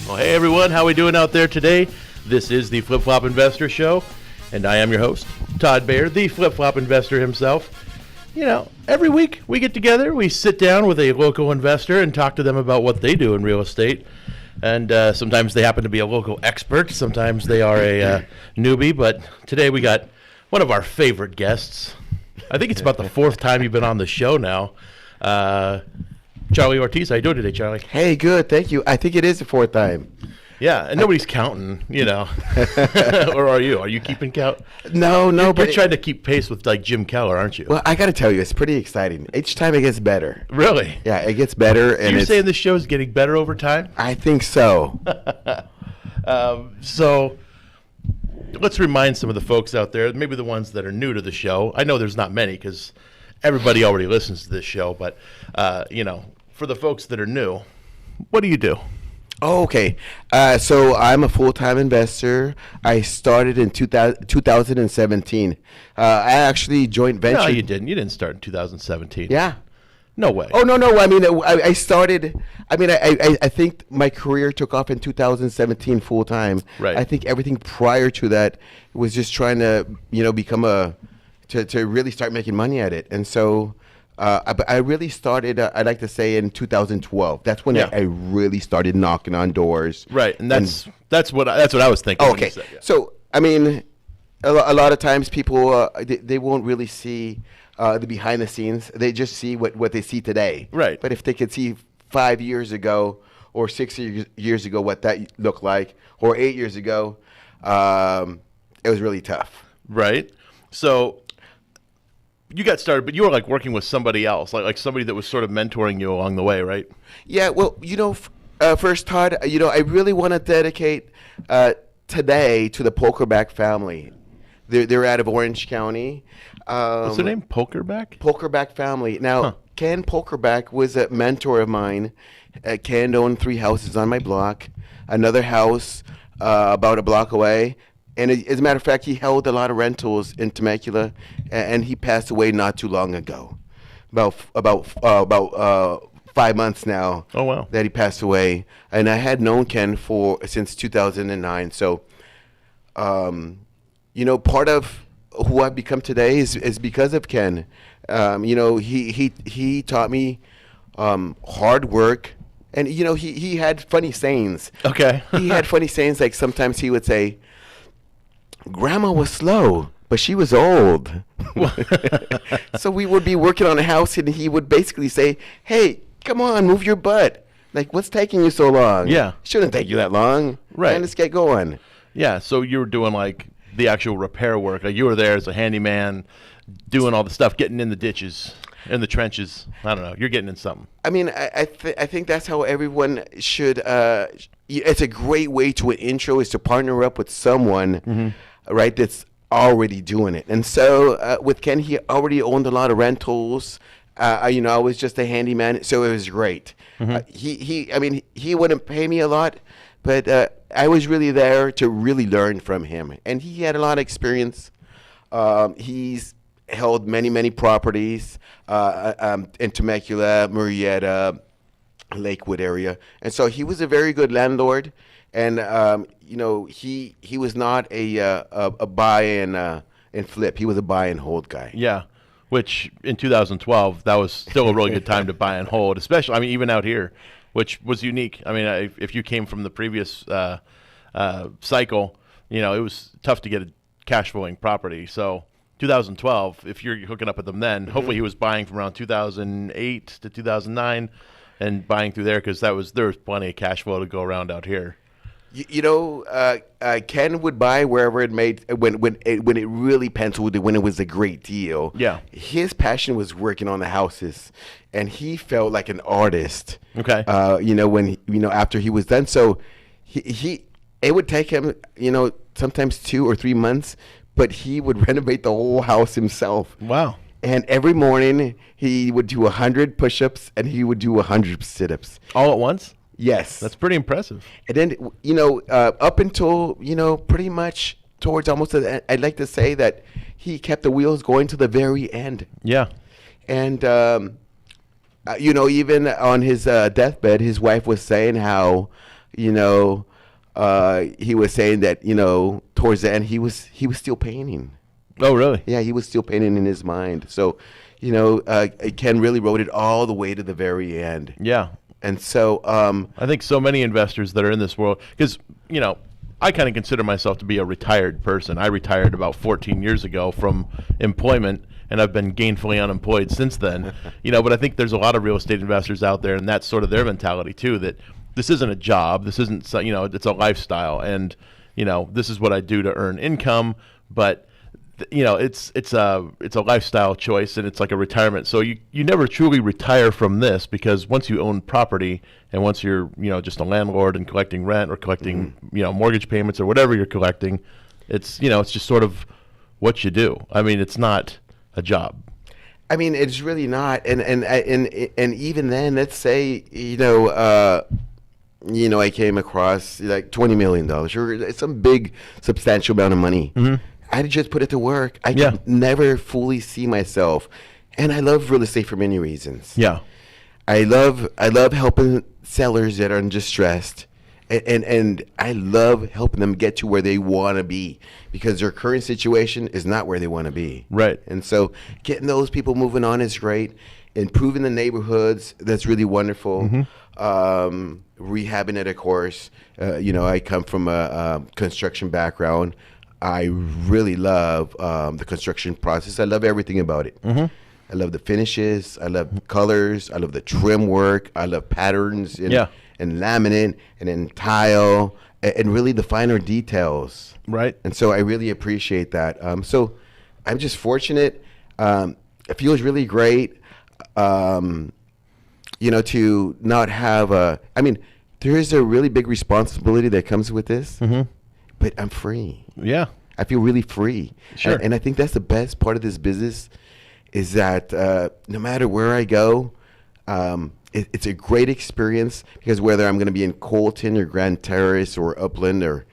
Well, hey everyone, how we doing out there today? This is the Flip Flop Investor Show, and I am your host, Todd Bayer, the Flip Flop Investor himself. You know, every week we get together, we sit down with a local investor and talk to them about what they do in real estate. And sometimes they happen to be a local expert, sometimes they are a newbie, but today we got one of our favorite guests. I think it's about the fourth time you've been on the show now. Charlie Ortiz, how you doing today, Charlie? Hey, good, thank you. I think it is the fourth time. Yeah, and nobody's counting, you know. Or are you? Are you keeping count? No, You're trying to keep pace with, like, Jim Keller, aren't you? Well, I got to tell you, it's pretty exciting. Each time it gets better. Really? Yeah, it gets better. And You're saying the show's getting better over time? I think so. So let's remind some of the folks out there, maybe the ones that are new to the show. I know there's not many because everybody already listens to this show, but, you know, for the folks that are new, what do you do? Oh, okay. So I'm a full-time investor. I started in 2017. I actually joint venture. No, you didn't. You didn't start in 2017. Yeah. No way. Oh, no. I mean, I started. I mean, I think my career took off in 2017 full-time. Right. I think everything prior to that was just trying to, become to really start making money at it. And so I really started, I'd like to say, in 2012. That's when I really started knocking on doors. Right, and that's what I was thinking. Okay, said, yeah. So I mean, a lot of times people they won't really see the behind the scenes. They just see what they see today. Right. But if they could see 5 years ago or 6 years ago what that looked like, or 8 years ago, it was really tough. Right. So you got started, but you were like working with somebody else, like somebody that was sort of mentoring you along the way, right? Yeah, well, first, Todd, I really want to dedicate today to the Pokerback family. They're out of Orange County. What's their name? Pokerback? Pokerback family. Now, Ken Pokerback was a mentor of mine. Ken owned 3 houses on my block, another house about a block away. And as a matter of fact, he held a lot of rentals in Temecula, and he passed away not too long ago, about 5 months now. Oh wow! That he passed away, and I had known Ken since 2009. So, part of who I've become today is because of Ken. He taught me hard work, and he had funny sayings. Okay. He had funny sayings, like sometimes he would say, "Grandma was slow, but she was old." So we would be working on a house, and he would basically say, "Hey, come on, move your butt. Like, what's taking you so long? Yeah. Shouldn't take you that long. Right. And let's get going." Yeah, so you were doing like the actual repair work. Like you were there as a handyman, doing all the stuff, getting in the ditches, in the trenches. I don't know. You're getting in something. I mean, I think that's how everyone should. It's a great way to an intro is to partner up with someone, right, that's already doing it. And so with Ken, he already owned a lot of rentals. I was just a handyman, so it was great. He wouldn't pay me a lot, but I was really there to really learn from him. And he had a lot of experience. He's held many properties in Temecula, Murrieta, Lakewood area. And so he was a very good landlord. And, he was not a buy and flip. He was a buy and hold guy. Yeah, which in 2012, that was still a really good time to buy and hold, especially, even out here, which was unique. I mean, if you came from the previous cycle, it was tough to get a cash flowing property. So 2012, if you're hooking up with them then, hopefully he was buying from around 2008 to 2009 and buying through there because there was plenty of cash flow to go around out here. Ken would buy wherever it made when it really penciled, when it was a great deal. Yeah, his passion was working on the houses, and he felt like an artist. Okay, when after he was done, so it would take him sometimes 2 or 3 months, but he would renovate the whole house himself. Wow. And every morning he would do 100 push-ups and he would do 100 sit-ups all at once. Yes. That's pretty impressive. And then, up until, pretty much towards almost, I'd like to say that he kept the wheels going to the very end. Yeah. And, even on his deathbed, his wife was saying how you know, he was saying that, you know, towards the end he was still painting. Oh, really? Yeah, he was still painting in his mind. So, you know, Ken really wrote it all the way to the very end. Yeah. And so, I think so many investors that are in this world, because, you know, I kind of consider myself to be a retired person. I retired about 14 years ago from employment, and I've been gainfully unemployed since then. You know, but I think there's a lot of real estate investors out there, and that's sort of their mentality too, that this isn't a job, this isn't, you know, it's a lifestyle, and, you know, this is what I do to earn income, but you know, it's a lifestyle choice, and it's like a retirement. So you never truly retire from this, because once you own property and once you're, you know, just a landlord and collecting rent or collecting, you know, mortgage payments or whatever you're collecting, it's, you know, it's just sort of what you do. I mean, it's not a job. I mean, it's really not. And even then, let's say, you know, I came across like $20 million or some big substantial amount of money. I just put it to work. I can never fully see myself. And I love real estate for many reasons. Yeah. I love helping sellers that are distressed. And I love helping them get to where they want to be, because their current situation is not where they want to be. Right. And so getting those people moving on is great. Improving the neighborhoods, that's really wonderful. Rehabbing it, of course. You know, I come from a construction background. I really love the construction process. I love everything about it. I love the finishes. I love colors. I love the trim work. I love patterns and laminate and then tile and really the finer details. Right. And so I really appreciate that. So I'm just fortunate. It feels really great, you know, to not have I mean, there is a really big responsibility that comes with this. But I'm free. Yeah. I feel really free. Sure. And I think that's the best part of this business, is that no matter where I go, it's a great experience, because whether I'm going to be in Colton or Grand Terrace or Upland or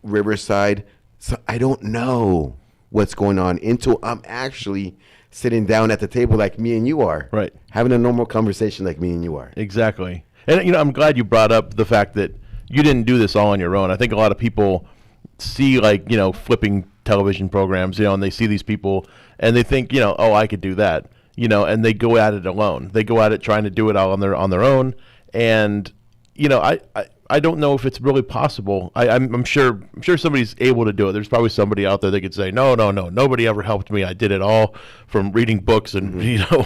Riverside, so I don't know what's going on until I'm actually sitting down at the table like me and you are. Right. Having a normal conversation like me and you are. Exactly. And, you know, I'm glad you brought up the fact that you didn't do this all on your own. I think a lot of people see, like, you know, flipping television programs, you know, and they see these people and they think, you know, oh, I could do that, you know, and they go at it alone. They go at it trying to do it all on their own. And, you know, I don't know if it's really possible. I'm sure somebody's able to do it. There's probably somebody out there that could say, no, nobody ever helped me. I did it all from reading books and, you know,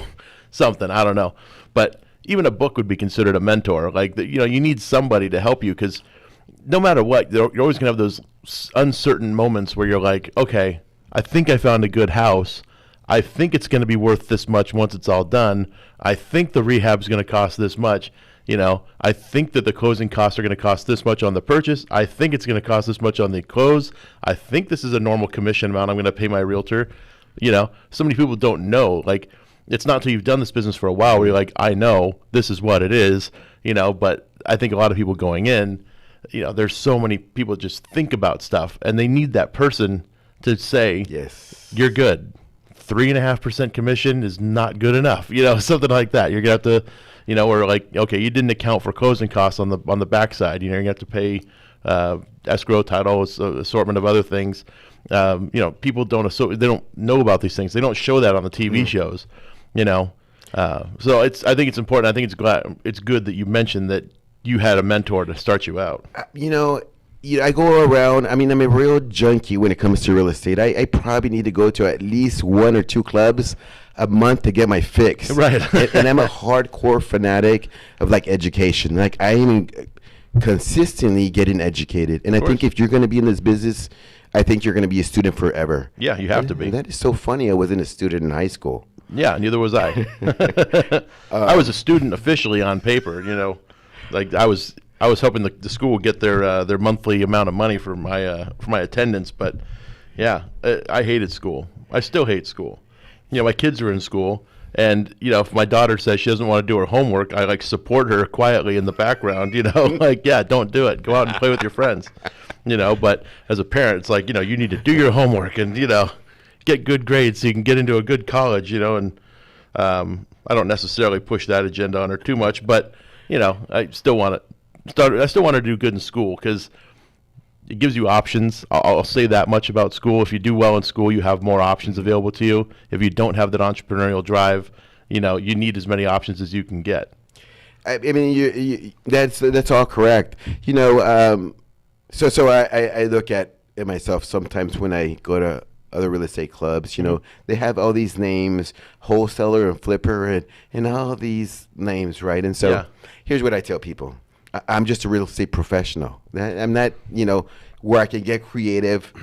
something. I don't know. But even a book would be considered a mentor. Like, you know, you need somebody to help you, because no matter what, you're always going to have those uncertain moments where you're like, okay, I think I found a good house. I think it's going to be worth this much once it's all done. I think the rehab's going to cost this much. You know, I think that the closing costs are going to cost this much on the purchase. I think it's going to cost this much on the close. I think this is a normal commission amount I'm going to pay my realtor. You know, so many people don't know. Like, it's not until you've done this business for a while where you're like, I know this is what it is, you know, but I think a lot of people going in, you know, there's so many people just think about stuff, and they need that person to say, yes, you're good. 3.5% commission is not good enough, you know, something like that. You're going to have to, you know, or like, okay, you didn't account for closing costs on the backside. You know, you're going to have to pay escrow, title, assortment of other things. You know, people they don't know about these things. They don't show that on the TV shows, you know. So I think it's important. I think it's good that you mentioned that you had a mentor to start you out. You know, I go around. I mean, I'm a real junkie when it comes to real estate. I probably need to go to at least 1 or 2 clubs a month to get my fix. Right. and I'm a hardcore fanatic of, like, education. Like, I'm consistently getting educated. And I think if you're going to be in this business, I think you're going to be a student forever. Yeah, you have to be. And that is so funny. I wasn't a student in high school. Yeah, neither was I. I was a student officially on paper, you know. Like, I was hoping the school would get their monthly amount of money for my attendance, but yeah, I hated school. I still hate school. You know, my kids are in school, and, you know, if my daughter says she doesn't want to do her homework, I, like, support her quietly in the background, you know, like, yeah, don't do it. Go out and play with your friends, you know. But as a parent, it's like, you know, you need to do your homework and, you know, get good grades so you can get into a good college, you know. And I don't necessarily push that agenda on her too much, but, you know, I still want I still want to do good in school because it gives you options. I'll say that much about school. If you do well in school, you have more options available to you. If you don't have that entrepreneurial drive, you need as many options as you can get. I mean, that's all correct. So I look at myself sometimes when I go to other real estate clubs. They have all these names, wholesaler and flipper, and all these names, right? And so here's what I tell people. I'm just a real estate professional. I'm not, where I can get creative,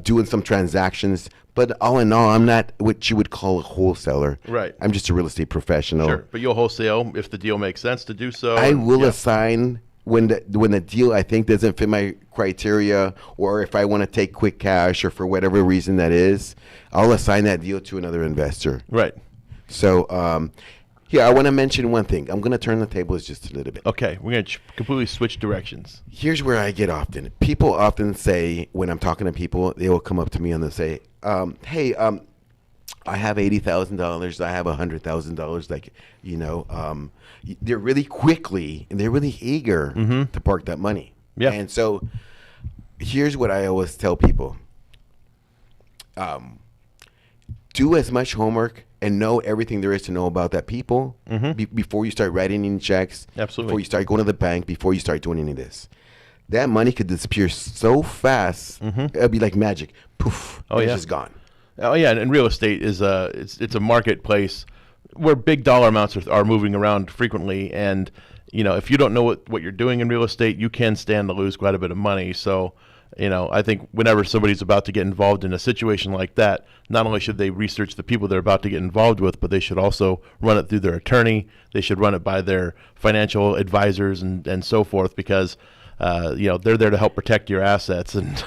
doing some transactions. But all in all, I'm not what you would call a wholesaler. Right. I'm just a real estate professional. Sure. But you'll wholesale if the deal makes sense to do so. I will assign when the deal I think doesn't fit my criteria, or if I want to take quick cash or for whatever reason that is, I'll assign that deal to another investor. Right. So, here, I want to mention one thing. I'm going to turn the tables just a little bit. Okay, we're going to completely switch directions. Here's where I get often. People often say, when I'm talking to people, they will come up to me and they'll say, hey, I have $80,000. I have $100,000. They're really quickly and they're really eager to park that money. Yeah. And so here's what I always tell people. Do as much homework and know everything there is to know about that people before you start writing any checks. Absolutely. Before you start going to the bank, before you start doing any of this. That money could disappear so fast, it'll be like magic. Poof, it's just gone. Oh, yeah, and real estate is it's a marketplace where big dollar amounts are moving around frequently. And, if you don't know what you're doing in real estate, you can stand to lose quite a bit of money. So, I think whenever somebody's about to get involved in a situation like that, not only should they research the people they're about to get involved with, but they should also run it through their attorney. They should run it by their financial advisors and so forth, because, they're there to help protect your assets. And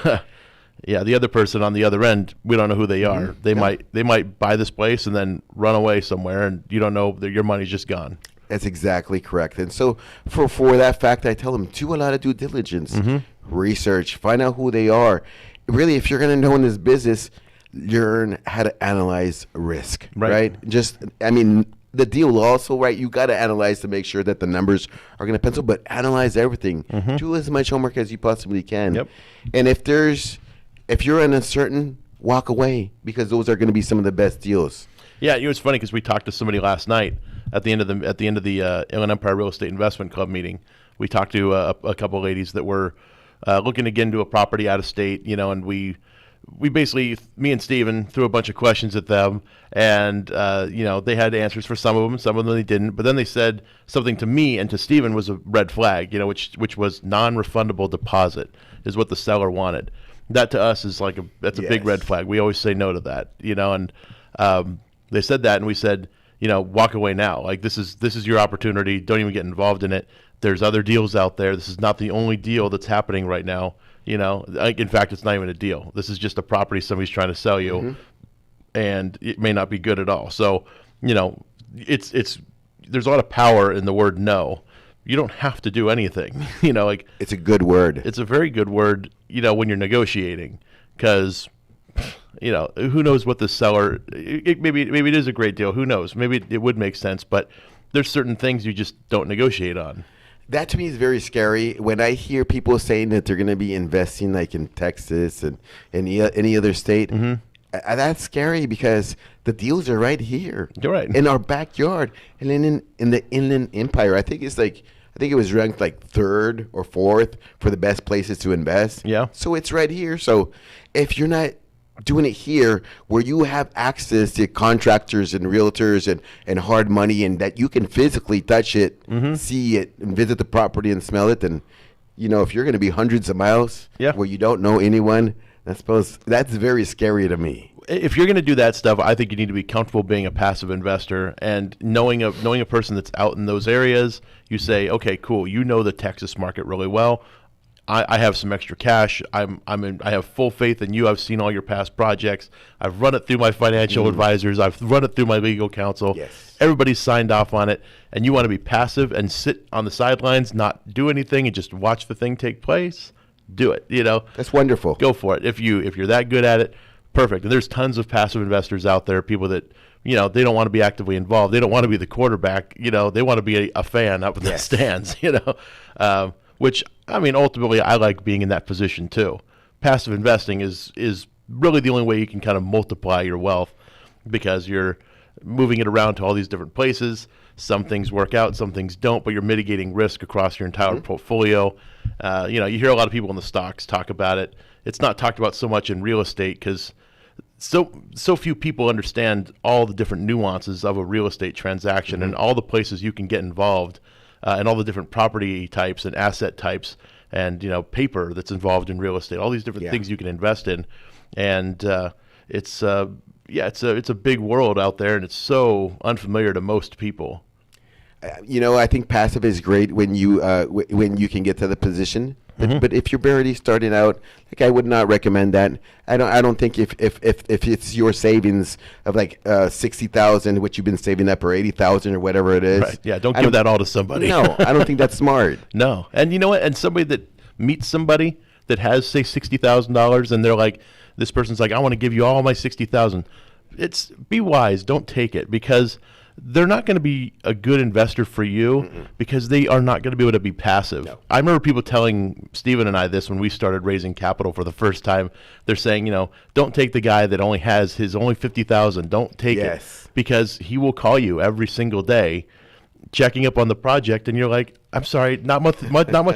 the other person on the other end, we don't know who they are. They might buy this place and then run away somewhere, and you don't know that your money's just gone. That's exactly correct. And so for that fact, I tell them, do a lot of due diligence, research, find out who they are. Really, if you're going to know in this business, learn how to analyze risk, right? The deal also, right? You got to analyze to make sure that the numbers are going to pencil, but analyze everything. Do as much homework as you possibly can. Yep. And if you're uncertain, walk away, because those are going to be some of the best deals. Yeah, it's funny because we talked to somebody last night at the end of the Inland Empire Real Estate Investment Club meeting. We talked to a couple of ladies that were looking to get into a property out of state, and we basically, me and Steven, threw a bunch of questions at them, and they had answers for some of them they didn't. But then they said something to me and to Steven was a red flag, which was non-refundable deposit is what the seller wanted. That to us is that's a big red flag. We always say no to that, and they said that, and we said, walk away now. This is your opportunity. Don't even get involved in it. There's other deals out there. This is not the only deal that's happening right now. In fact, it's not even a deal. This is just a property somebody's trying to sell you, and it may not be good at all. So, there's a lot of power in the word no. You don't have to do anything. It's a good word. It's a very good word, when you're negotiating, because who knows what the seller, maybe it is a great deal. Who knows? Maybe it would make sense, but there's certain things you just don't negotiate on. That to me is very scary. When I hear people saying that they're going to be investing in Texas and any other state, that's scary because the deals are right here. You're right. In our backyard. And then in the Inland Empire, I think it was ranked third or fourth for the best places to invest. Yeah. So it's right here. So if you're not doing it here where you have access to contractors and realtors and hard money, and that you can physically touch it, see it, and visit the property and smell it, then, if you're going to be hundreds of miles where you don't know anyone, that's very scary to me. If you're going to do that stuff, I think you need to be comfortable being a passive investor and knowing a person that's out in those areas. You say, okay, cool. The Texas market really well. I have some extra cash. I have full faith in you. I've seen all your past projects. I've run it through my financial advisors. I've run it through my legal counsel. Yes. Everybody's signed off on it, and you want to be passive and sit on the sidelines, not do anything, and just watch the thing take place. Do it. That's wonderful. Go for it. If you're that good at it, perfect. And there's tons of passive investors out there. People that they don't want to be actively involved. They don't want to be the quarterback. They want to be a fan up in the stands. which, I mean, ultimately I like being in that position too. Passive investing is really the only way you can kind of multiply your wealth, because you're moving it around to all these different places. Some things work out, some things don't, but you're mitigating risk across your entire portfolio. You hear a lot of people in the stocks talk about it. It's not talked about so much in real estate because so few people understand all the different nuances of a real estate transaction and all the places you can get involved, and all the different property types and asset types and paper that's involved in real estate. All these different things you can invest in, and it's a big world out there, and it's so unfamiliar to most people. I think passive is great when you can get to the position. But if you're barely starting out, like, I would not recommend that. I don't think if it's your savings of like 60,000, which you've been saving up, or 80,000 or whatever it is. Right. Yeah, don't give that all to somebody. No, I don't think that's smart. No. And you know what? And somebody that meets somebody that has, say, $60,000, and they're like, this person's like, I want to give you all my 60,000. Be wise. Don't take it, because they're not going to be a good investor for you, because they are not going to be able to be passive. No. I remember people telling Steven and I this when we started raising capital for the first time. They're saying, don't take the guy that only has his only 50,000. Don't take it, because he will call you every single day checking up on the project, and you're like, I'm sorry, not much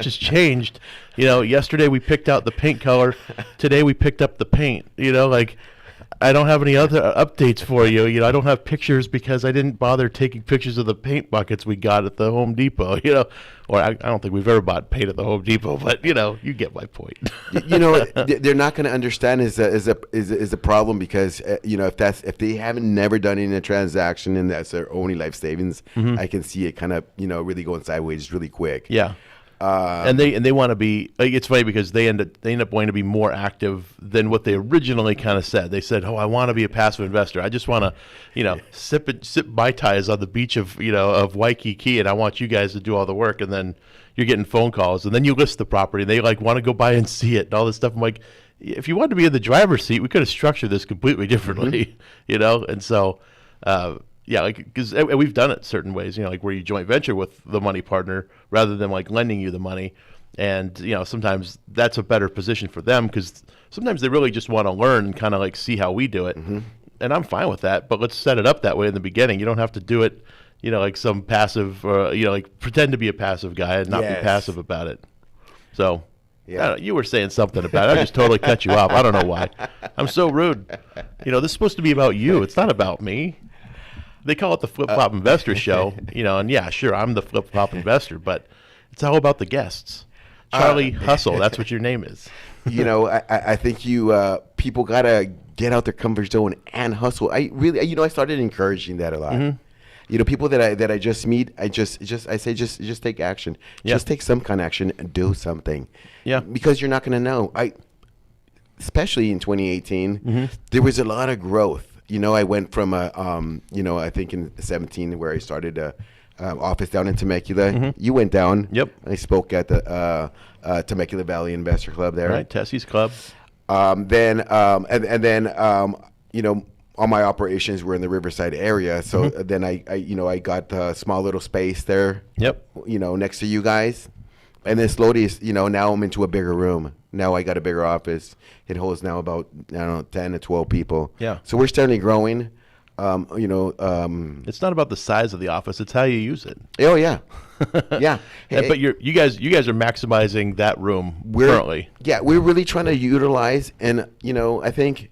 has changed. Yesterday we picked out the paint color. Today we picked up the paint. I don't have any other updates for you. I don't have pictures because I didn't bother taking pictures of the paint buckets we got at the Home Depot. Or I don't think we've ever bought paint at the Home Depot, but you get my point. They're not going to understand is a problem, because if they haven't never done it in a transaction and that's their only life savings, I can see it kind of really going sideways really quick. Yeah. And they want to be. It's funny because they end up wanting to be more active than what they originally kind of said. They said, "Oh, I want to be a passive investor. I just want to, sip Mai Tais on the beach of Waikiki, and I want you guys to do all the work." And then you're getting phone calls, and then you list the property, and they want to go by and see it and all this stuff. I'm like, if you wanted to be in the driver's seat, we could have structured this completely differently, And so. Because we've done it certain ways, like where you joint venture with the money partner rather than like lending you the money. And, sometimes that's a better position for them, because sometimes they really just want to learn and kind of like see how we do it. And I'm fine with that, but let's set it up that way in the beginning. You don't have to do it, like some passive, like pretend to be a passive guy and not be passive about it. So you were saying something about it. I just totally cut you off. I don't know why. I'm so rude. This is supposed to be about you. It's not about me. They call it the Flip Flop Investor Show, and yeah, sure, I'm the Flip Flop Investor, but it's all about the guests. Charlie Hustle, that's what your name is. I think people gotta get out their comfort zone and hustle. I really, I started encouraging that a lot. People that I just meet, I say just take action. Just take some kind of action and do something. Yeah. Because you're not gonna know. Especially in 2018, there was a lot of growth. I went from I think in 17 where I started a office down in Temecula. You went down. Yep. I spoke at the Temecula Valley Investor Club there. Right, Tessie's Club. Then all my operations were in the Riverside area. So then I got a small little space there. Yep. Next to you guys. And then slowly, now I'm into a bigger room. Now I got a bigger office. It holds now about 10 to 12 people. Yeah. So we're steadily growing. It's not about the size of the office; it's how you use it. Oh yeah, yeah. But you guys are maximizing that room currently. Yeah, we're really trying to utilize, and I think,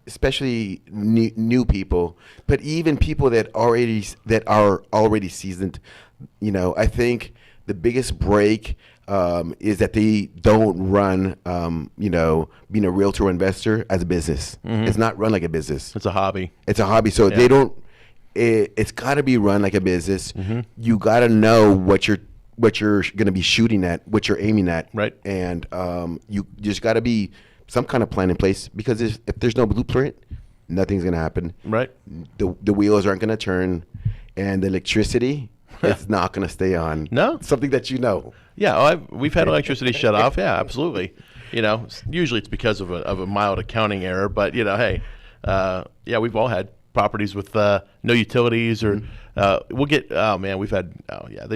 especially new people, but even people that are already seasoned. I think the biggest break is that they don't run, being a realtor investor as a business. It's not run like a business. It's a hobby. It's a hobby. So they don't. It's got to be run like a business. You got to know what you're going to be shooting at, what you're aiming at, right? And you just got to be some kind of plan in place, because if there's no blueprint, nothing's going to happen. Right. The wheels aren't going to turn, and the electricity. It's not going to stay on. No. Something that Yeah, we've had electricity shut off. Yeah, absolutely. Usually it's because of a mild accounting error, but hey, we've all had properties with no utilities or We'll get. Oh man, we've had. Oh yeah,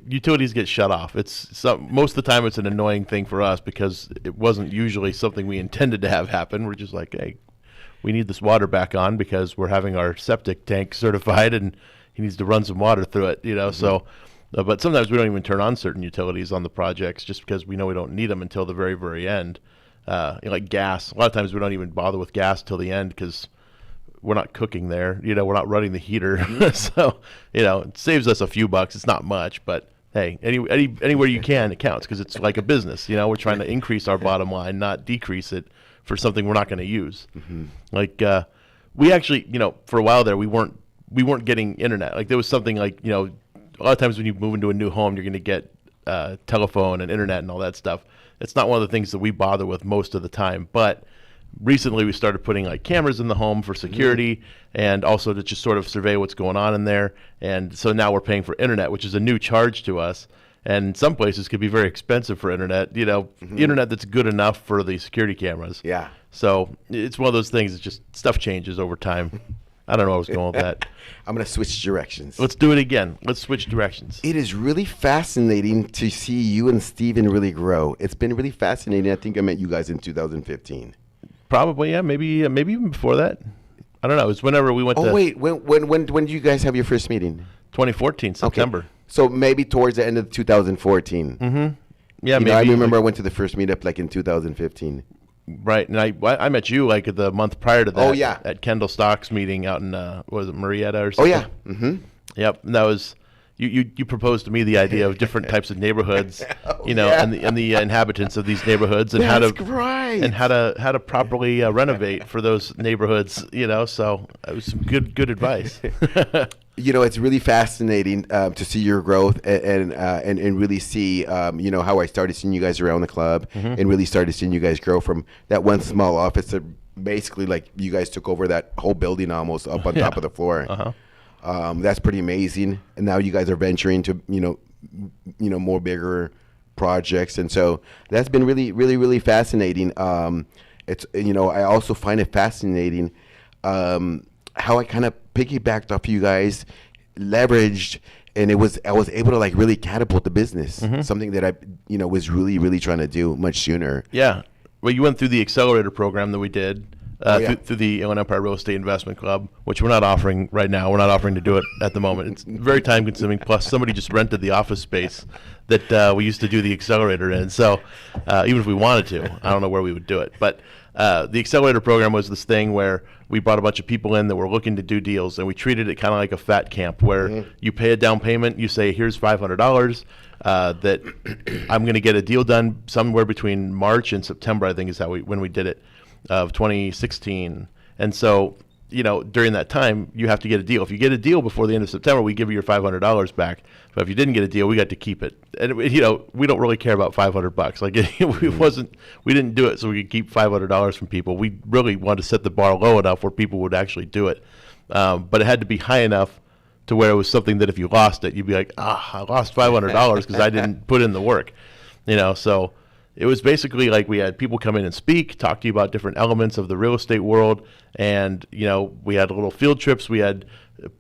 utilities get shut off. Most of the time it's an annoying thing for us because it wasn't usually something we intended to have happen. We're just like, hey, we need this water back on because we're having our septic tank certified and he needs to run some water through it. So. But sometimes we don't even turn on certain utilities on the projects just because we know we don't need them until the very, very end. Like gas. A lot of times we don't even bother with gas till the end because we're not cooking there. We're not running the heater. So, it saves us a few bucks. It's not much, but hey, anywhere you can, it counts because it's like a business. We're trying to increase our bottom line, not decrease it for something we're not going to use. Like we actually, for a while there, we weren't getting internet. Like there was something like, a lot of times when you move into a new home, you're going to get telephone and internet and all that stuff. It's not one of the things that we bother with most of the time, but recently we started putting like cameras in the home for security and also to just sort of survey what's going on in there. And so now we're paying for internet, which is a new charge to us. And some places could be very expensive for internet, internet that's good enough for the security cameras. Yeah. So it's one of those things. It's just stuff changes over time. I don't know where I was going with that. I'm going to switch directions. Let's do it again. Let's switch directions. It is really fascinating to see you and Steven really grow. It's been really fascinating. I think I met you guys in 2015. Probably, yeah. Maybe even before that. I don't know. It was whenever we went to... Oh, wait. When did you guys have your first meeting? 2014, September. Okay. So maybe towards the end of 2014. Yeah, maybe. I remember I went to the first meetup like in 2015. Right, and I met you like the month prior to that. Oh, yeah. At Kendall Stock's meeting out in was it Marietta or something? Oh yeah. Yep, and that was you proposed to me the idea of different types of neighborhoods, yeah. and the inhabitants of these neighborhoods and how to properly renovate for those neighborhoods. So it was some good advice. It's really fascinating to see your growth and really see, how I started seeing you guys around the club and really started seeing you guys grow from that one small office to basically like you guys took over that whole building almost up on top of the floor. That's pretty amazing. And now you guys are venturing to, more bigger projects. And so that's been really, really, really fascinating. It's, I also find it fascinating how I kind of piggybacked off you guys, leveraged, and I was able to like really catapult the business. Something that I was really, really trying to do much sooner. Yeah. Well, you went through the accelerator program that we did through the Inland Empire Real Estate Investment Club, which we're not offering right now. We're not offering to do it at the moment. It's very time consuming. Plus, somebody just rented the office space that we used to do the accelerator in. So even if we wanted to, I don't know where we would do it. But the accelerator program was this thing where we brought a bunch of people in that were looking to do deals, and we treated it kind of like a fat camp where you pay a down payment, you say, here's $500 that I'm going to get a deal done somewhere between March and September, I think is when we did it, of 2016. And so, during that time, you have to get a deal. If you get a deal before the end of September, we give you your $500 back. But if you didn't get a deal, we got to keep it. And we don't really care about $500. Like we didn't do it so we could keep $500 from people. We really wanted to set the bar low enough where people would actually do it. But it had to be high enough to where it was something that if you lost it, you'd be like, I lost $500 because I didn't put in the work. So it was basically like we had people come in and speak, talk to you about different elements of the real estate world. And, we had little field trips. We had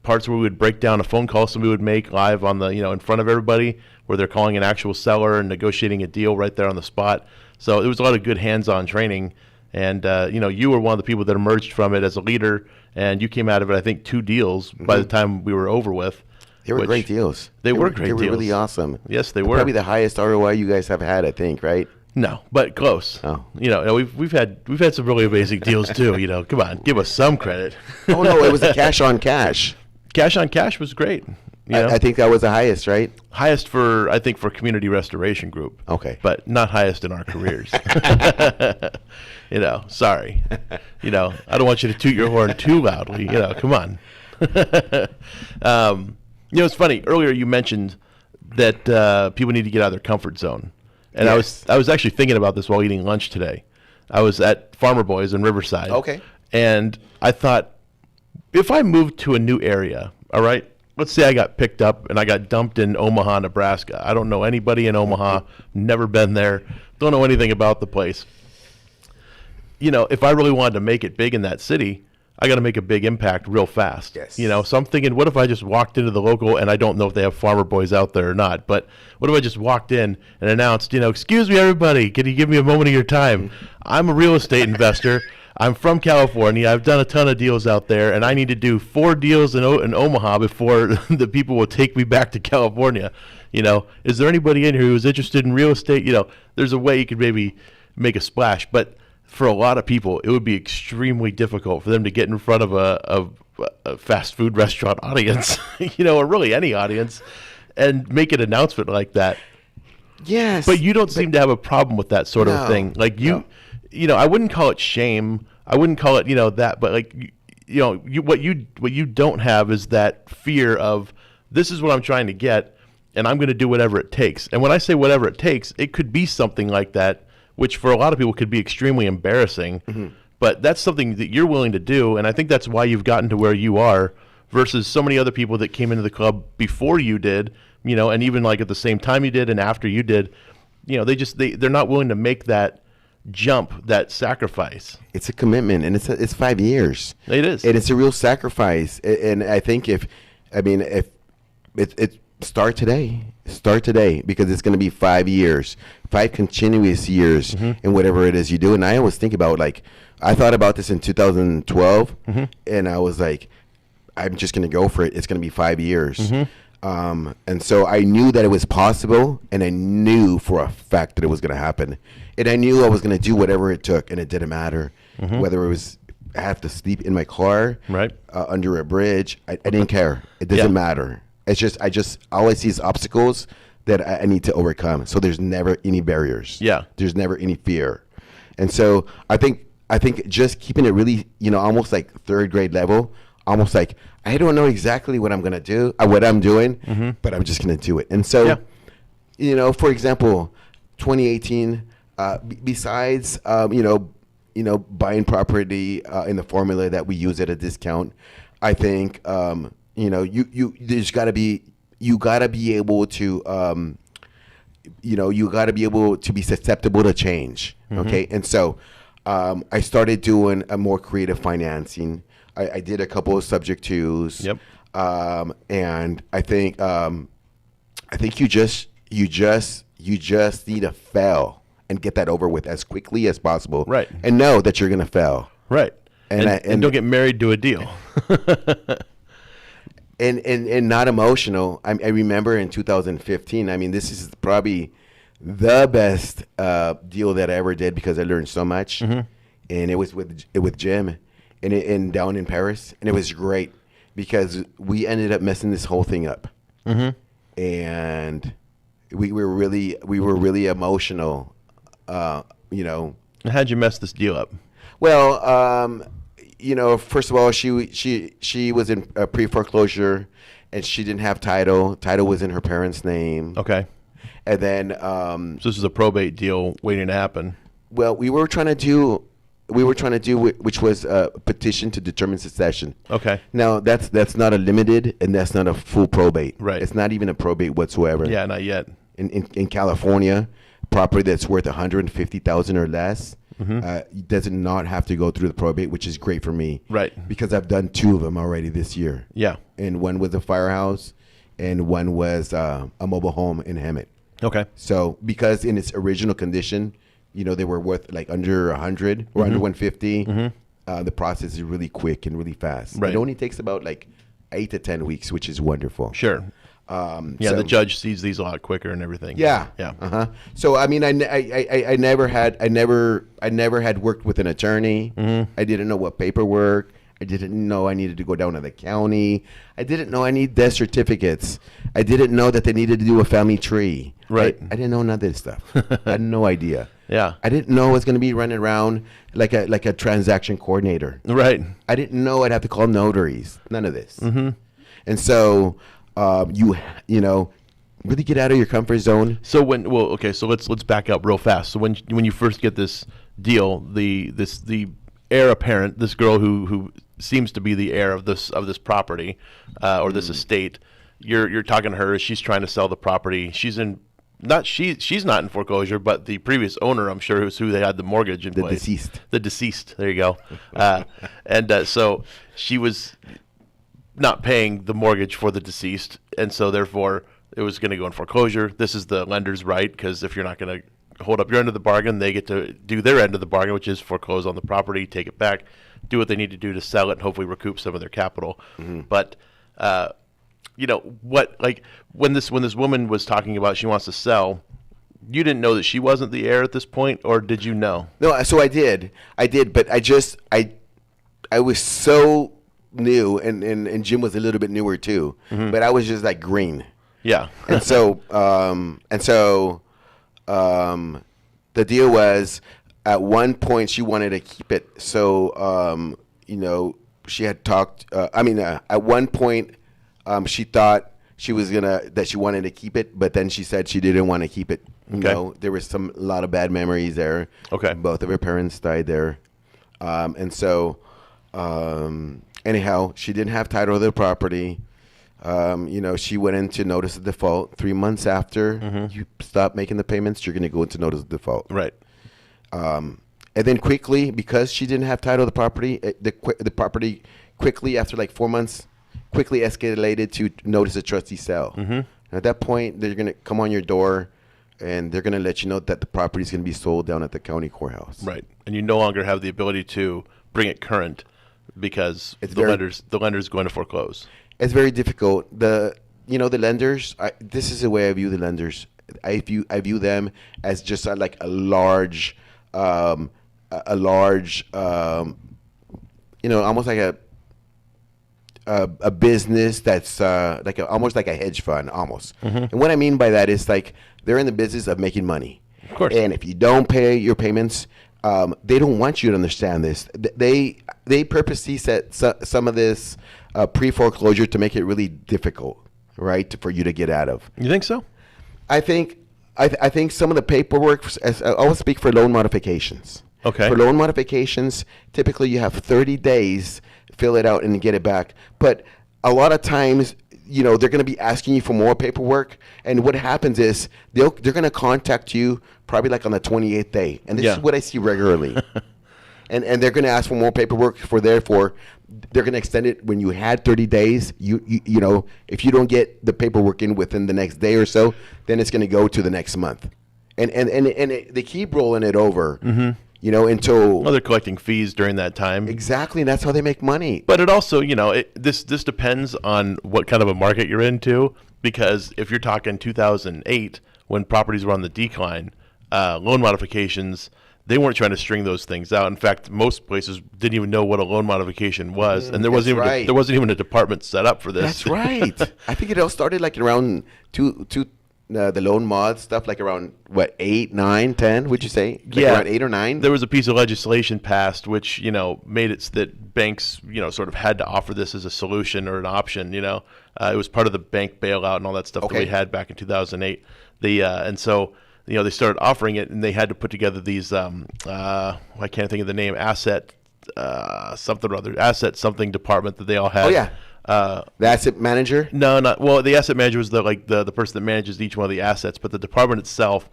parts where we would break down a phone call somebody would make live on the, in front of everybody, where they're calling an actual seller and negotiating a deal right there on the spot. So it was a lot of good hands-on training. And, you were one of the people that emerged from it as a leader, and you came out of it, I think, 2 deals by the time we were over with. They were great deals. They were great deals. They were really awesome. Yes, they were. Probably the highest ROI you guys have had, I think, right? No, but close. Oh. We've had some really amazing deals too. Come on, give us some credit. Oh no, it was a cash on cash. Cash on cash was great. I think that was the highest, right? Highest for Community Restoration Group. Okay, but not highest in our careers. Sorry. I don't want you to toot your horn too loudly. Come on. It's funny. Earlier you mentioned that people need to get out of their comfort zone. And yes. I was actually thinking about this while eating lunch today. I was at Farmer Boys in Riverside. Okay. And I thought, if I moved to a new area, all right, let's say I got picked up and I got dumped in Omaha, Nebraska. I don't know anybody in Omaha, never been there, don't know anything about the place. If I really wanted to make it big in that city, I got to make a big impact real fast. Yes. You know, so I'm thinking, what if I just walked into the local, and I don't know if they have farmer boys out there or not, but what if I just walked in and announced, you know, excuse me, everybody, can you give me a moment of your time? I'm a real estate investor. I'm from California. I've done a ton of deals out there, and I need to do 4 deals in Omaha before the people will take me back to California. You know, is there anybody in here who's interested in real estate? You know, there's a way you could maybe make a splash, but for a lot of people, it would be extremely difficult for them to get in front of a fast food restaurant audience, you know, or really any audience, and make an announcement like that. Yes. But you don't seem to have a problem with that sort of thing. Like you know, I wouldn't call it shame. I wouldn't call it, you know, that, but like, you know, what you don't have is that fear of, this is what I'm trying to get, and I'm going to do whatever it takes. And when I say whatever it takes, it could be something like that, which for a lot of people could be extremely embarrassing, but that's something that you're willing to do, and I think that's why you've gotten to where you are versus so many other people that came into the club before you did, you know, and even like at the same time you did and after you did, you know, they're not willing to make that jump, that sacrifice. It's a commitment, and it's 5 years. It is. And it's a real sacrifice, and I think if it start today, because it's going to be 5 years, 5 continuous years in whatever it is you do. And I always think about, like, I thought about this in 2012, and I was like, I'm just going to go for it. It's going to be 5 years. And so I knew that it was possible, and I knew for a fact that it was going to happen. And I knew I was going to do whatever it took, and it didn't matter whether it was I have to sleep in my car, under a bridge. I didn't care. It doesn't matter. It's just all I see is obstacles that I need to overcome. So there's never any barriers. Yeah. There's never any fear. And so I think just keeping it really, you know, almost like 3rd grade level, almost like I don't know exactly what I'm going to do, what I'm doing, but I'm just going to do it. And so, you know, for example, 2018, besides, you know, buying property in the formula that we use at a discount, I think, you know, you gotta be able to, you know, you gotta be able to be susceptible to change. Okay. And so, I started doing a more creative financing. I did a couple of subject twos. Yep. And I think you just need to fail and get that over with as quickly as possible. Right. And know that you're going to fail. Right. And don't get married to a deal. And not emotional. I remember in 2015, I mean, this is probably the best deal that I ever did because I learned so much. And it was with Jim and down in Paris. And it was great because we ended up messing this whole thing up. And we were really emotional, you know. How'd you mess this deal up? Well, you know, first of all, she was in a pre-foreclosure, and she didn't have title. Title was in her parents' name. Okay. And then, so this is a probate deal waiting to happen. Well, we were trying to do which was a petition to determine succession. Okay. Now that's not a limited, and that's not a full probate. Right. It's not even a probate whatsoever. Yeah, not yet. In California, property that's worth $150,000 or less. Does not have to go through the probate, which is great for me. Right. Because I've done 2 of them already this year. Yeah. And one was a firehouse, and one was a mobile home in Hemet. Okay. So because in its original condition, you know, they were worth like under 100 or under 150. The process is really quick and really fast. Right. It only takes about like 8 to 10 weeks, which is wonderful. Sure. Yeah, the judge sees these a lot quicker and everything. Yeah, yeah. So I mean, I never had worked with an attorney. I didn't know what paperwork. I didn't know I needed to go down to the county. I didn't know I need death certificates. I didn't know that they needed to do a family tree. Right. I didn't know none of this stuff. I had no idea. Yeah. I didn't know I was going to be running around like a transaction coordinator. Right. I didn't know I'd have to call notaries. None of this. And so. You know, really get out of your comfort zone. So so let's back up real fast. So when you first get this deal, the heir apparent, this girl who seems to be the heir of this property or this estate, you're talking to her as she's trying to sell the property. She's in she's not in foreclosure, but the previous owner, I'm sure, was who they had the mortgage in place. The deceased. There you go. So she was not paying the mortgage for the deceased, and so therefore it was going to go in foreclosure. This is the lender's right, because if you're not going to hold up your end of the bargain, they get to do their end of the bargain, which is foreclose on the property, take it back, do what they need to do to sell it, and hopefully recoup some of their capital. But when this woman was talking about she wants to sell, you didn't know that she wasn't the heir at this point, or did you know? No, so I did, but I was so new, and Jim was a little bit newer too, but I was just like green. Yeah. And so the deal was, at one point she wanted to keep it. So she had talked. At one point, she thought she wanted to keep it, but then she said she didn't want to keep it. There was a lot of bad memories there. Okay. Both of her parents died there, and so anyhow, she didn't have title of the property. She went into notice of default. 3 months after you stop making the payments, you're going to go into notice of default. Right. And then quickly, because she didn't have title of the property, the property quickly, after like 4 months, quickly escalated to notice of trustee sale. At that point, they're going to come on your door, and they're going to let you know that the property is going to be sold down at the county courthouse. Right. And you no longer have the ability to bring it current because the lender's going to foreclose. It's very difficult. The lenders. This is the way I view the lenders. I view them as just like a large, almost like a business that's almost like a hedge fund almost. And what I mean by that is like they're in the business of making money. Of course. And if you don't pay your payments, they don't want you to understand this. They purposely set some of this pre-foreclosure to make it really difficult, right, for you to get out of. You think so? I think some of the paperwork. I will speak for loan modifications. Okay. For loan modifications, typically you have 30 days, fill it out and get it back. But a lot of times, they're going to be asking you for more paperwork, and what happens is they're going to contact you probably like on the 28th day, and this is what I see regularly. and they're going to ask for more paperwork. Therefore, they're going to extend it when you had 30 days. If you don't get the paperwork in within the next day or so, then it's going to go to the next month, and they keep rolling it over. Until they're collecting fees during that time. Exactly, and that's how they make money. But it also, this depends on what kind of a market you're into, because if you're talking 2008, when properties were on the decline, loan modifications, they weren't trying to string those things out. In fact, most places didn't even know what a loan modification was, and there wasn't even a department set up for this. That's right. I think it all started like around the loan mod stuff, like around 8, 9, 10, would you say? Around 8 or 9. There was a piece of legislation passed which made it so that banks sort of had to offer this as a solution or an option. It was part of the bank bailout and all that stuff that we had back in 2008. And so they started offering it, and they had to put together these I can't think of the name, asset something department that they all had. Oh yeah. The asset manager? No, not well. The asset manager was the person that manages each one of the assets, but the department itself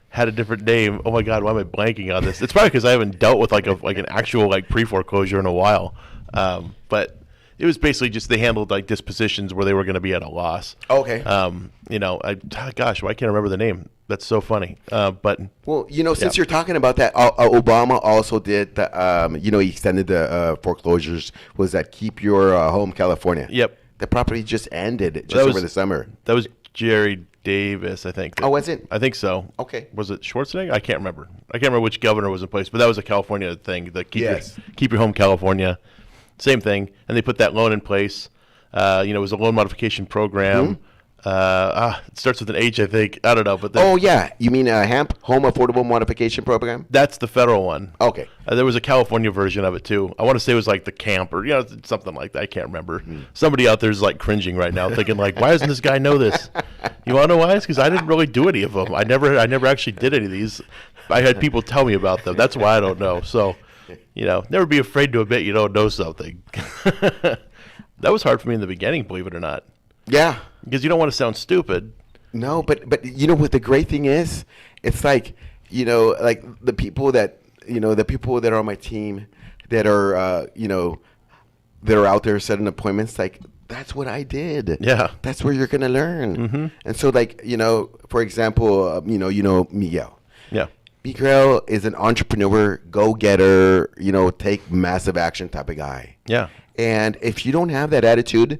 had a different name. Oh my God, why am I blanking on this? It's probably because I haven't dealt with an actual pre-foreclosure in a while. But it was basically just they handled dispositions where they were going to be at a loss. Okay. Gosh, why can't I remember the name? That's so funny. But since you're talking about that, Obama also did he extended the foreclosures. Was that Keep Your Home California? Yep. The property just ended over the summer. That was Jerry Davis, I think. Oh, was it? I think so. Okay. Was it Schwarzenegger? I can't remember. Which governor was in place, but that was a California thing. The Keep Your Home California, same thing. And they put that loan in place. It was a loan modification program. It starts with an H, I think. I don't know, but you mean HAMP, Home Affordable Modification Program? That's the federal one. Okay. There was a California version of it too. I want to say it was like the camp or something like that. I can't remember. Somebody out there is cringing right now, thinking why doesn't this guy know this? You want to know why? It's because I didn't really do any of them. I never actually did any of these. I had people tell me about them. That's why I don't know. So, never be afraid to admit you don't know something. That was hard for me in the beginning, believe it or not. Yeah. Because you don't want to sound stupid, No, but you know what the great thing is? It's like, you know, like the people that are on my team that are, that are out there setting appointments, like that's what I did. Yeah. That's where you're going to learn. And so like, for example, Miguel. Yeah. Miguel is an entrepreneur, go-getter, take massive action type of guy. Yeah. And if you don't have that attitude,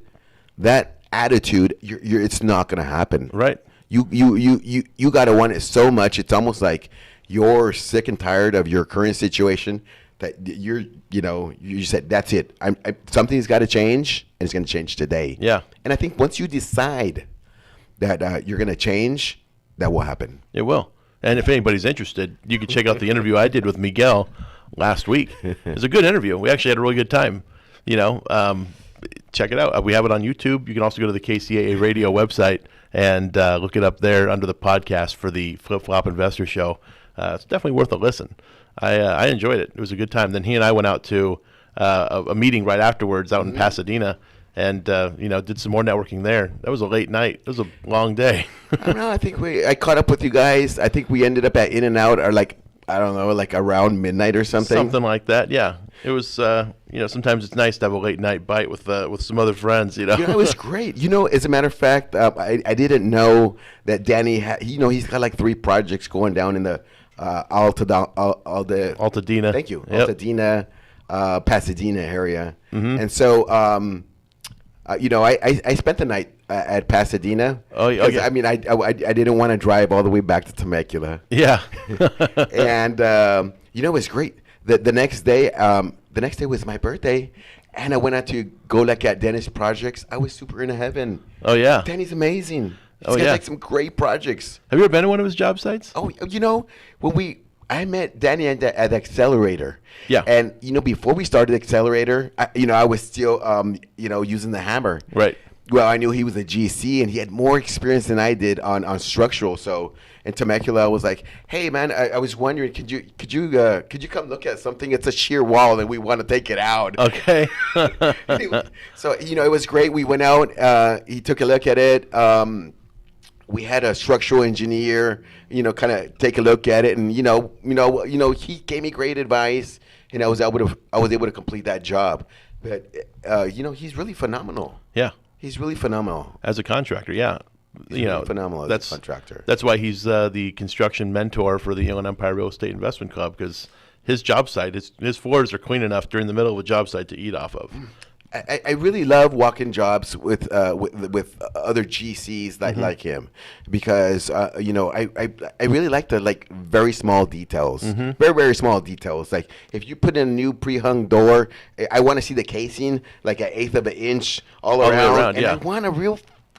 it's not going to happen. Right. You got to want it so much. It's almost like you're sick and tired of your current situation that you said, that's it. Something's got to change, and it's going to change today. Yeah. And I think once you decide that you're going to change, that will happen. It will. And if anybody's interested, you can check out the interview I did with Miguel last week. It was a good interview. We actually had a really good time. Check it out. We have it on YouTube. You can also go to the KCAA radio website and look it up there under the podcast for the Flip Flop Investor Show. It's definitely worth a listen. I enjoyed it. It was a good time. Then he and I went out to a meeting right afterwards out in Pasadena and, did some more networking there. That was a late night. It was a long day. I don't know. I think I caught up with you guys. I think we ended up at In-N-Out or like around midnight or something. Something like that, yeah. It was, sometimes it's nice to have a late night bite with some other friends, It was great. As a matter of fact, I didn't know that Danny he's got like 3 projects going down in the Altadena. Thank you. Yep. Altadena, Pasadena area. And so, I spent the night at Pasadena. Oh, okay. I mean, I didn't want to drive all the way back to Temecula. Yeah. And it was great. The next day was my birthday, and I went out to go look at Dennis' projects. I was super into heaven. Oh yeah. Danny's amazing. He's Oh, got yeah. like some great projects. Have you ever been to one of his job sites? Oh, I met Danny at the Accelerator. Yeah. And before we started Accelerator, I was still using the hammer. Right. Well, I knew he was a GC and he had more experience than I did on structural. So in Temecula, I was like, "Hey, man, I was wondering, could you come look at something? It's a shear wall and we want to take it out." Okay. So it was great. We went out. He took a look at it. We had a structural engineer, kind of take a look at it, and he gave me great advice, and I was able to complete that job. But he's really phenomenal. Yeah. He's really phenomenal. As a contractor, yeah. He's really phenomenal as a contractor. That's why he's the construction mentor for the Inland Empire Real Estate Investment Club, because his job site, his floors are clean enough during the middle of a job site to eat off of. I really love walking jobs with other GCs like him, because I really like the very small details, very very small details. Like if you put in a new pre-hung door, I want to see the casing like an eighth of an inch all around, and yeah. I want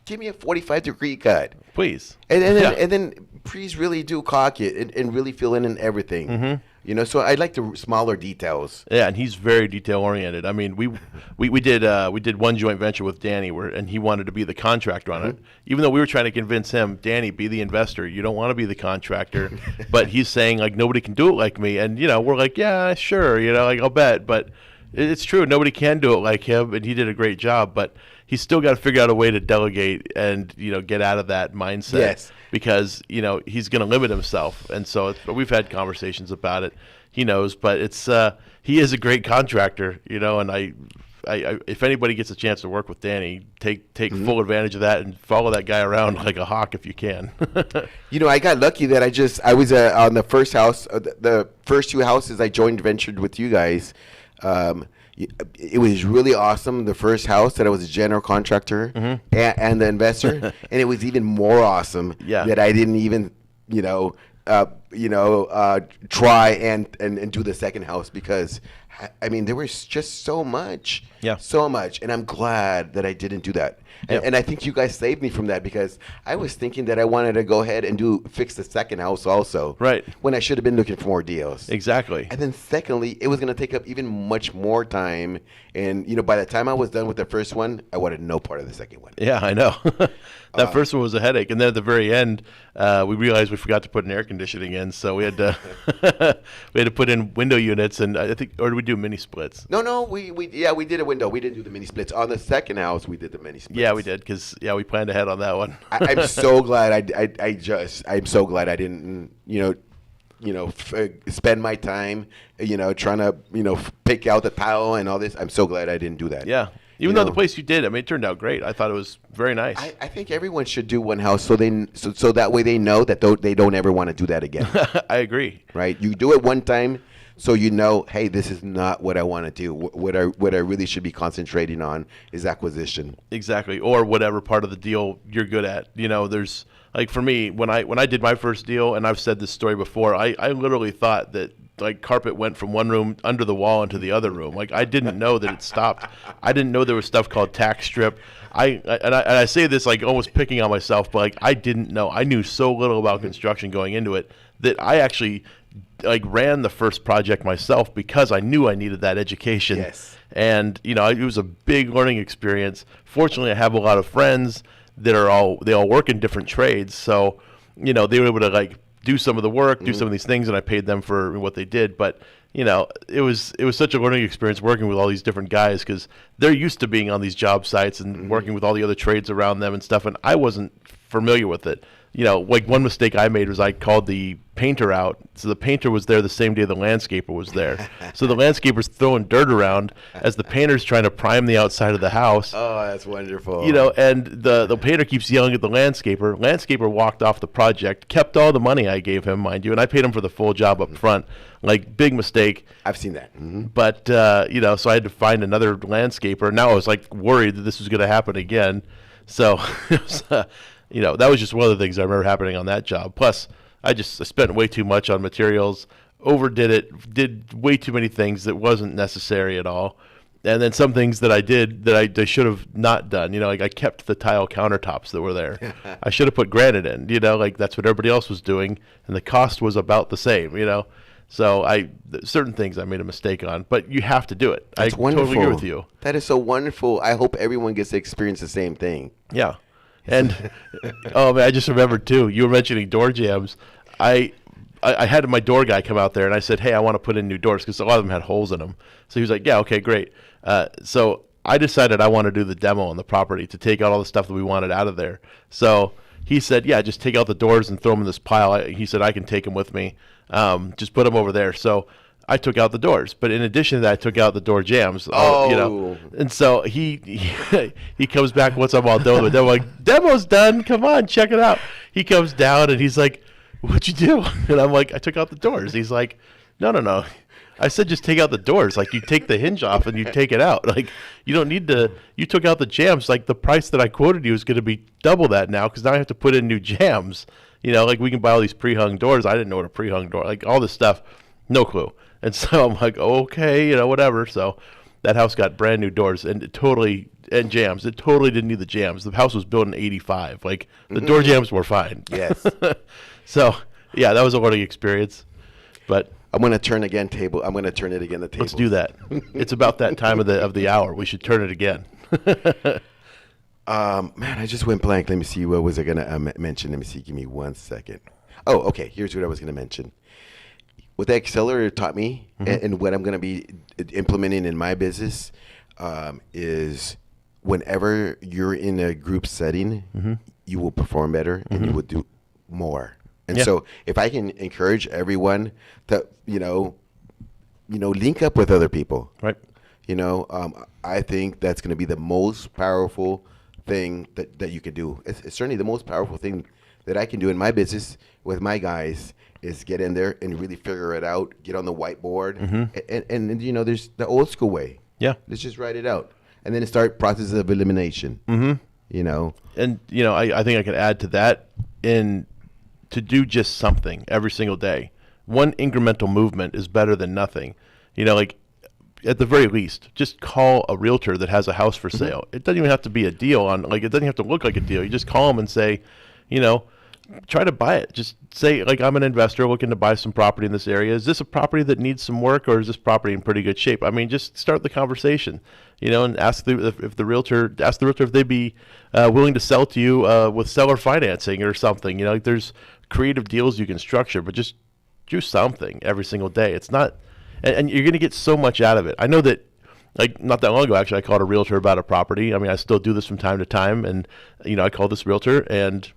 give me a 45-degree cut, Please. and then pre's really do caulk it and really fill in everything. So I like the smaller details. Yeah, and he's very detail oriented. I mean, we did one joint venture with Danny and he wanted to be the contractor on it. Even though we were trying to convince him, Danny, be the investor. You don't want to be the contractor. But he's saying nobody can do it like me. And we're like, yeah, sure, I'll bet. But it's true, nobody can do it like him, and he did a great job. But he's still got to figure out a way to delegate and get out of that mindset. Yes. Because he's going to limit himself, and so we've had conversations about it. He knows, but he is a great contractor, and I if anybody gets a chance to work with Danny, take full advantage of that and follow that guy around like a hawk if you can. I got lucky that I was on the first house, the first 2 houses I joint ventured with you guys. It was really awesome. The first house that I was a general contractor and the investor, and it was even more awesome that I didn't even try and do the second house, because I mean there was just so much, and I'm glad that I didn't do that. And I think you guys saved me from that, because I was thinking that I wanted to go ahead and fix the second house also. Right. When I should have been looking for more deals. Exactly. And then secondly, it was going to take up even much more time. And, by the time I was done with the first one, I wanted no part of the second one. Yeah, I know. That first one was a headache. And then at the very end, we realized we forgot to put an air conditioning in, so we had to we had to put in window units, and I think, or did we do mini splits? No, we did a window. We didn't do the mini splits. On the second house, we did the mini splits. Yeah, we did, because we planned ahead on that one. I'm so glad I'm so glad I didn't, spend my time, trying to, pick out the tile and all this. I'm so glad I didn't do that. Yeah. Even though the place you did, I mean, it turned out great. I thought it was very nice. I think everyone should do one house so that way they know that they don't ever want to do that again. I agree. Right? You do it one time so hey, this is not what I want to do. What I really should be concentrating on is acquisition. Exactly. Or whatever part of the deal you're good at. There's, like, for me, when I did my first deal, and I've said this story before, I literally thought that, like, carpet went from one room under the wall into the other room. Like, I didn't know that it stopped. I didn't know there was stuff called tack strip. I say this like almost picking on myself, but like I didn't know. I knew so little about construction going into it that I actually like ran the first project myself because I knew I needed that education. Yes. And it was a big learning experience. Fortunately, I have a lot of friends that they all work in different trades, so they were able to like do some of the work, do some of these things, and I paid them for what they did. But it was such a learning experience working with all these different guys because they're used to being on these job sites and working with all the other trades around them and stuff, and I wasn't familiar with it. Like one mistake I made was I called the painter out. So the painter was there the same day the landscaper was there. So the landscaper's throwing dirt around as the painter's trying to prime the outside of the house. Oh, that's wonderful. And the painter keeps yelling at the landscaper. Landscaper walked off the project, kept all the money I gave him, mind you, and I paid him for the full job up front. Like, big mistake. I've seen that. Mm-hmm. But, so I had to find another landscaper. Now I was, like, worried that this was going to happen again. So, it was, that was just one of the things I remember happening on that job. Plus, I spent way too much on materials, overdid it, did way too many things that wasn't necessary at all. And then some things that I did that I should have not done. Like I kept the tile countertops that were there. I should have put granite in, like that's what everybody else was doing. And the cost was about the same, So certain things I made a mistake on, but you have to do it. That's I wonderful. totally agree with you. That is so wonderful. I hope everyone gets to experience the same thing. Yeah. And, oh, man, I just remembered, too, you were mentioning door jams. I had my door guy come out there, and I said, hey, I want to put in new doors because a lot of them had holes in them. So he was like, yeah, okay, great. So I decided I want to do the demo on the property to take out all the stuff that we wanted out of there. So he said, yeah, just take out the doors and throw them in this pile. He said, I can take them with me. Just put them over there. So I took out the doors, but in addition to that, I took out the door jams. And so he comes back once I'm all done with the demo. Like, demo's done. Come on, check it out. He comes down and he's like, "What'd you do?" And I'm like, "I took out the doors." He's like, "No. I said just take out the doors. Like you take the hinge off and you take it out. Like you don't need to. You took out the jams. Like the price that I quoted you is going to be double that now because now I have to put in new jams. Like we can buy all these pre-hung doors. I didn't know what a pre-hung door. Like all this stuff, no clue." And so I'm like, okay, whatever. So that house got brand new doors and jams. It totally didn't need the jams. The house was built in '85. Like the door jams were fine. Yes. So yeah, that was a learning experience. But I'm going to turn again table. I'm going to turn it again the table. Let's do that. It's about that time of the hour. We should turn it again. Man, I just went blank. Let me see. What was I going to mention? Let me see. Give me 1 second. Oh, okay. Here's what I was going to mention. What the accelerator taught me and what I'm going to be implementing in my business is whenever you're in a group setting, you will perform better and you will do more. And so if I can encourage everyone to, link up with other people, right? I think that's going to be the most powerful thing that you can do. It's certainly the most powerful thing that I can do in my business with my guys is get in there and really figure it out, get on the whiteboard, and there's the old school way. Yeah. Let's just write it out. And then start process of elimination. And, I think I could add to that to do just something every single day. One incremental movement is better than nothing. Like at the very least, just call a realtor that has a house for sale. It doesn't even have to be a deal it doesn't have to look like a deal. You just call them and say, try to buy it. Just say, like, I'm an investor looking to buy some property in this area. Is this a property that needs some work, or is this property in pretty good shape? I mean, just start the conversation, and ask the realtor if they'd be willing to sell to you with seller financing or something. There's creative deals you can structure, but just do something every single day. It's not, and you're going to get so much out of it. I know that, like, not that long ago, actually, I called a realtor about a property. I mean, I still do this from time to time. And, I called this realtor and,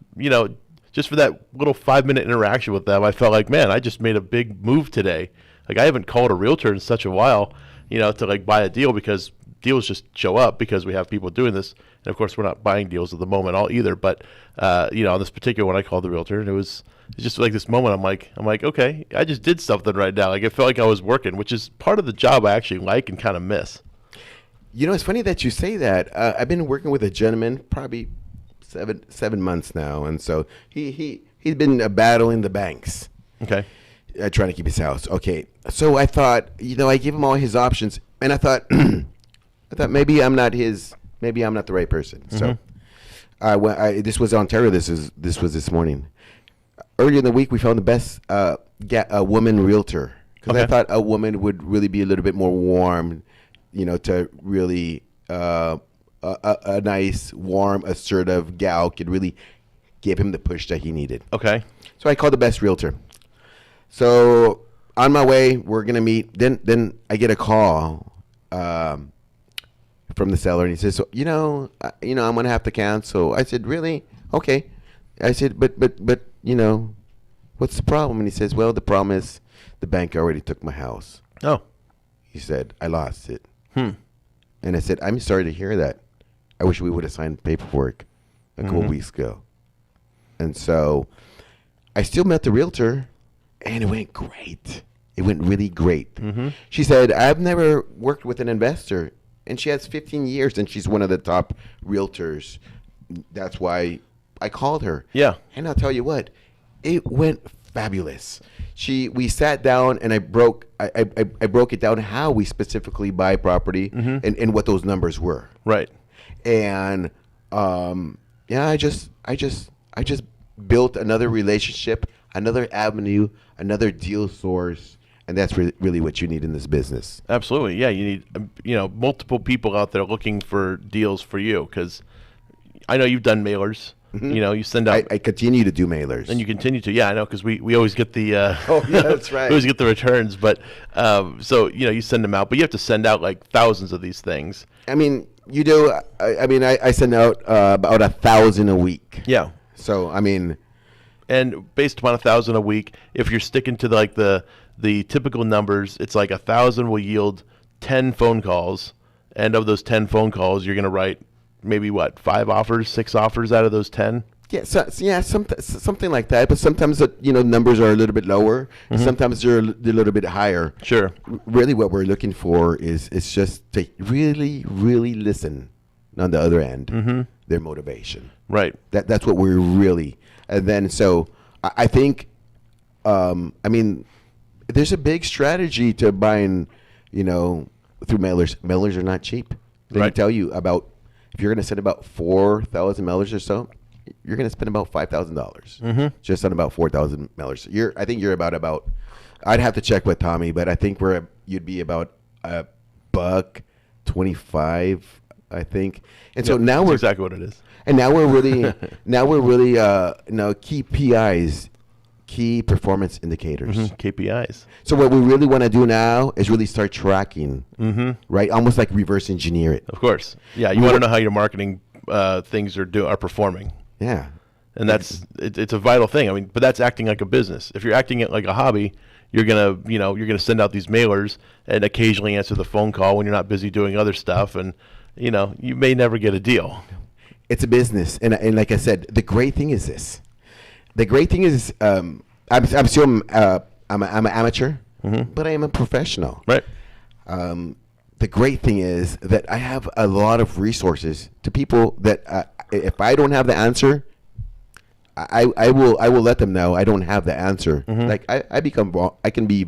just for that little 5-minute interaction with them, I felt like, man, I just made a big move today. Like, I haven't called a realtor in such a while, to like buy a deal, because deals just show up because we have people doing this. And of course, we're not buying deals at the moment all either. But, on this particular one, I called the realtor, and it's just like this moment. I'm like, okay, I just did something right now. Like, it felt like I was working, which is part of the job I actually like and kind of miss. It's funny that you say that. I've been working with a gentleman probably 7 months now, and so he's been battling the banks. Okay. Trying to keep his house. Okay. So I thought, I gave him all his options, and I thought, maybe I'm not the right person. Mm-hmm. So this was Ontario. This was this morning. Earlier in the week, we found the best a woman realtor, because I thought a woman would really be a little bit more warm, to really a nice, warm, assertive gal could really give him the push that he needed. Okay. So I called the best realtor. So on my way, we're gonna meet. Then I get a call from the seller, and he says, "So I'm gonna have to cancel." I said, "Really? Okay." I said, "But what's the problem?" And he says, "Well, the problem is the bank already took my house." Oh. He said, "I lost it." And I said, "I'm sorry to hear that. I wish we would have signed paperwork a couple weeks ago." And so I still met the realtor, and it went great. It went really great. Mm-hmm. She said, "I've never worked with an investor," and she has 15 years, and she's one of the top realtors. That's why I called her. Yeah. And I'll tell you what, it went fabulous. We sat down, and I broke it down how we specifically buy property, and what those numbers were. Right. And I just built another relationship, another avenue, another deal source, and that's really what you need in this business. Absolutely. Yeah, you need multiple people out there looking for deals for you, because I know you've done mailers. Mm-hmm. You send out. I continue to do mailers, and you continue to. Yeah, I know, because we always get the. Oh yeah, that's right. We always get the returns, but so you send them out, but you have to send out like thousands of these things. I mean, you do. I send out about 1,000 a week. Yeah. So and based upon 1,000 a week, if you're sticking to the typical numbers, it's like 1,000 will yield 10 phone calls, and of those 10 phone calls, you're going to write maybe 5 offers, 6 offers out of those 10. Yeah, something like that. But sometimes numbers are a little bit lower. Mm-hmm. Sometimes they're a little bit higher. Sure. Really, what we're looking for is just to really, really listen on the other end, their motivation. Right. That's what we're really. And then so I think, there's a big strategy to buying, through mailers. Mailers are not cheap. They can tell you if you're going to send about 4,000 mailers or so, you're going to spend about $5,000 just on about 4,000 mailers. I think you're about. I'd have to check with Tommy, but I think you'd be about $1.25, I think. And so now that's exactly what it is. And now we're really key PIs, key performance indicators, KPIs. So what we really want to do now is really start tracking, right? Almost like reverse engineer it. Of course. Yeah, you want to know how your marketing things are performing. Yeah. And it's a vital thing. But that's acting like a business. If you're acting it like a hobby, you're gonna send out these mailers and occasionally answer the phone call when you're not busy doing other stuff, and you may never get a deal. It's a business, and like I said, the great thing is this. The great thing is, I'm still I'm an amateur, but I am a professional. Right. The great thing is that I have a lot of resources to people that if I don't have the answer, I will let them know I don't have the answer. Like I can be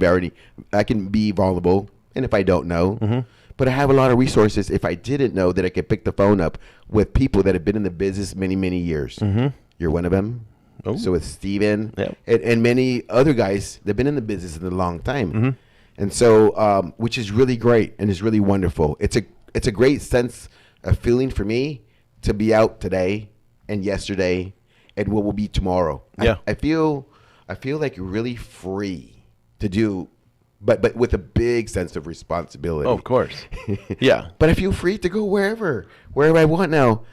vulnerable, and if I don't know, but I have a lot of resources. If I didn't know, that I could pick the phone up with people that have been in the business many years. You're one of them. Oh. So with Steven and many other guys that've been in the business in a long time. And so, which is really great and is really wonderful. It's a great sense of feeling for me to be out today and yesterday and what will be tomorrow. Yeah. I feel like really free. to do, but with a big sense of responsibility. Oh, of course. Yeah. But I feel free to go wherever I want now.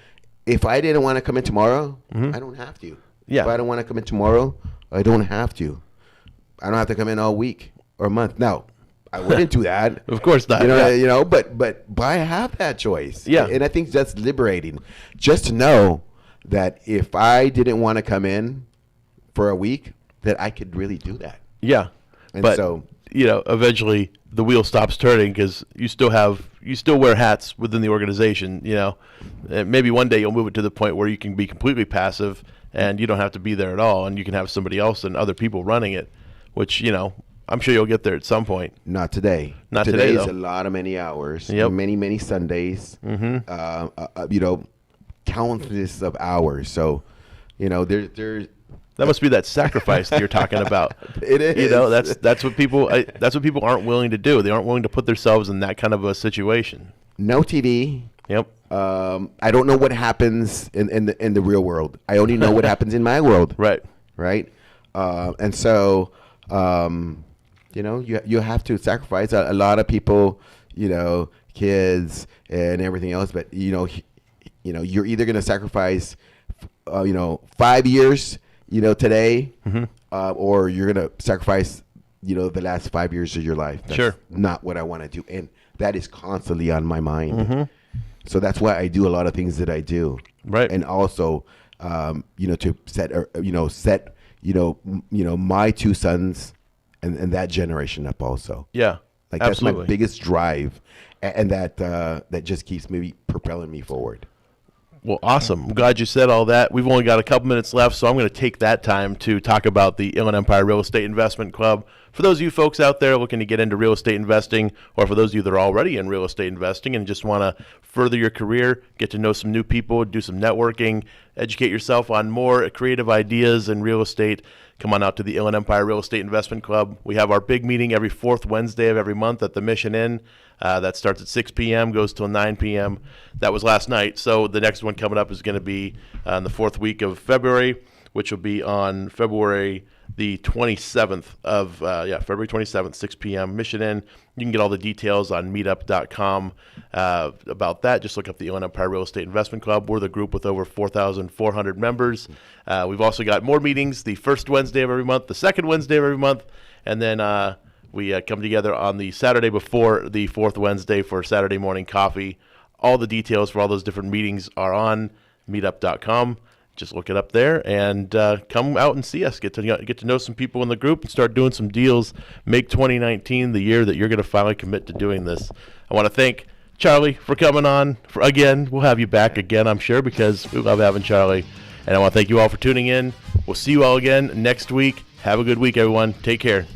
If I didn't want to come in tomorrow, I don't have to. Yeah. If I don't want to come in tomorrow, I don't have to. I don't have to come in all week or a month. No, I wouldn't do that. Of course not. But I have that choice. Yeah. And I think that's liberating. Just to know that if I didn't want to come in for a week, that I could really do that. Yeah. And but, so, eventually the wheel stops turning because you still wear hats within the organization, And maybe one day you'll move it to the point where you can be completely passive and you don't have to be there at all, and you can have somebody else and other people running it, which, I'm sure you'll get there at some point. Not today. Not today, is though. a lot of many hours. Yep. Many Sundays. Countless of hours. So, there's that must be that sacrifice that you're talking about. It is. That's what people aren't willing to do. They aren't willing to put themselves in that kind of a situation. No TV. Yep. I don't know what happens in the real world. I only know what happens in my world. Right. Right. And so, you have to sacrifice a lot of people, kids and everything else. But you're either going to sacrifice, 5 years, today, or you're going to sacrifice, the last 5 years of your life. That's sure. Not what I want to do, and that is constantly on my mind. So that's why I do a lot of things that I do. Right. And also, to set my two sons and that generation up also. Yeah. Like absolutely. That's my biggest drive, and that just keeps me propelling me forward. Well, awesome. I'm glad you said all that. We've only got a couple minutes left, so I'm going to take that time to talk about the Inland Empire Real Estate Investment Club. For those of you folks out there looking to get into real estate investing, or for those of you that are already in real estate investing and just want to further your career, get to know some new people, do some networking, educate yourself on more creative ideas in real estate, come on out to the Inland Empire Real Estate Investment Club. We have our big meeting every fourth Wednesday of every month at the Mission Inn. That starts at 6 p.m., goes till 9 p.m. That was last night. So the next one coming up is going to be in the fourth week of February, which will be on February the 27th February 27th, 6 p.m. Mission Inn. You can get all the details on meetup.com about that. Just look up the Inland Empire Real Estate Investment Club. We're the group with over 4,400 members. We've also got more meetings the first Wednesday of every month, the second Wednesday of every month, and then we come together on the Saturday before the fourth Wednesday for Saturday morning coffee. All the details for all those different meetings are on meetup.com. Just look it up there and come out and see us. Get to know some people in the group and start doing some deals. Make 2019 the year that you're going to finally commit to doing this. I want to thank Charlie for coming on again. We'll have you back again, I'm sure, because we love having Charlie. And I want to thank you all for tuning in. We'll see you all again next week. Have a good week, everyone. Take care.